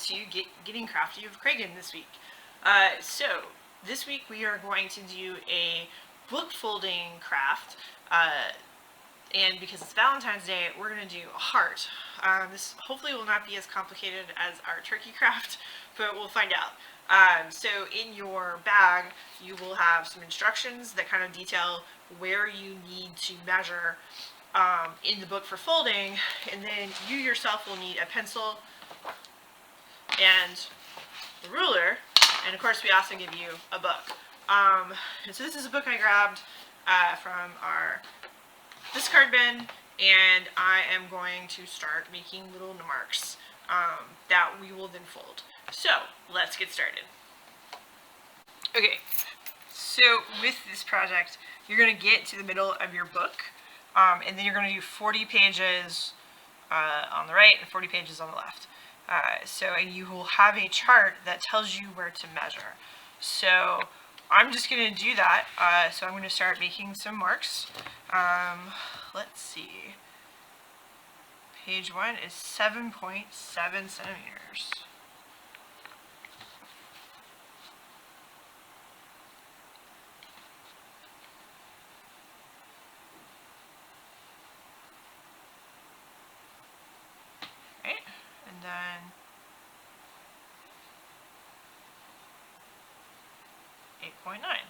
to Getting Crafty with Kragan this week. So this week we are going to do a book folding craft, and because it's Valentine's Day, we're going to do a heart. This hopefully will not be as complicated as our turkey craft, but we'll find out. So in your bag, you will have some instructions that kind of detail where you need to measure in the book for folding, and then you yourself will need a pencil and the ruler, and of course we also give you a book. And so this is a book I grabbed from our discard bin, and I am going to start making little marks that we will then fold. So let's get started. Okay, so with this project, you're going to get to the middle of your book, and then you're going to do 40 pages on the right and 40 pages on the left. And you will have a chart that tells you where to measure. So I'm just going to do that. So I'm going to start making some marks. Let's see. Page 1 is 7.7 centimeters. Right? And then 8.9. Right.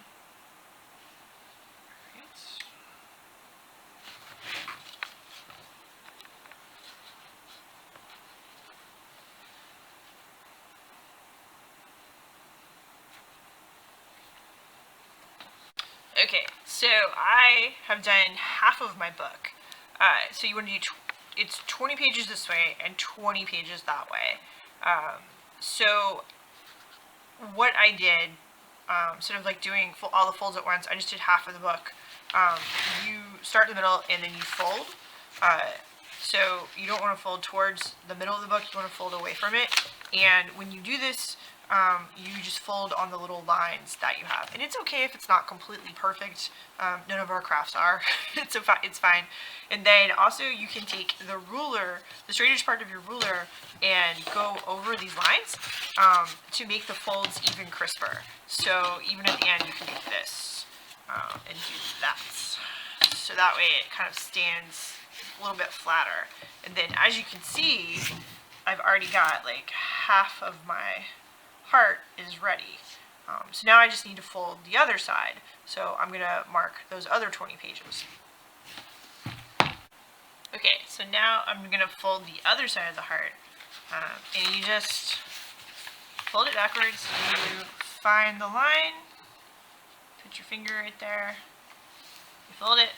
Okay, so I have done half of my book. So you want to do, it's 20 pages this way and 20 pages that way. So what I did, sort of like doing all the folds at once, I just did half of the book. You start in the middle and then you fold. So you don't want to fold towards the middle of the book, you want to fold away from it. And when you do this, you just fold on the little lines that you have. And it's okay if it's not completely perfect. None of our crafts are. It's fine. And then also you can take the ruler, the straightest part of your ruler, and go over these lines to make the folds even crisper. So even at the end you can do this and do that. So that way it kind of stands a little bit flatter. And then as you can see, I've already got like half of my heart is ready. So now I just need to fold the other side. So I'm going to mark those other 20 pages. Okay, so now I'm going to fold the other side of the heart. And you just fold it backwards. You find the line, put your finger right there, you fold it,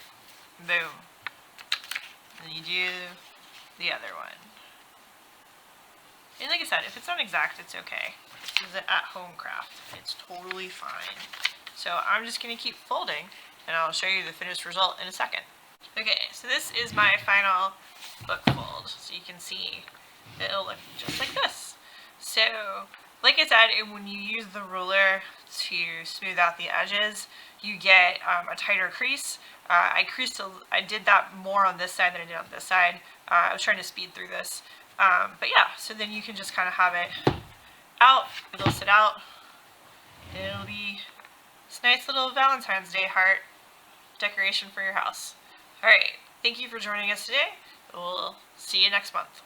boom. And then you do the other one. And like I said, if it's not exact, it's okay. This is an at-home craft. It's totally fine. So I'm just going to keep folding, and I'll show you the finished result in a second. Okay, so this is my final book fold. So you can see it'll look just like this. So, like I said, when you use the ruler to smooth out the edges, you get a tighter crease. I did that more on this side than I did on this side. I was trying to speed through this. But yeah, so then you can just kind of have it out, it'll sit out, and it'll be this nice little Valentine's Day heart decoration for your house. Alright, thank you for joining us today. We'll see you next month.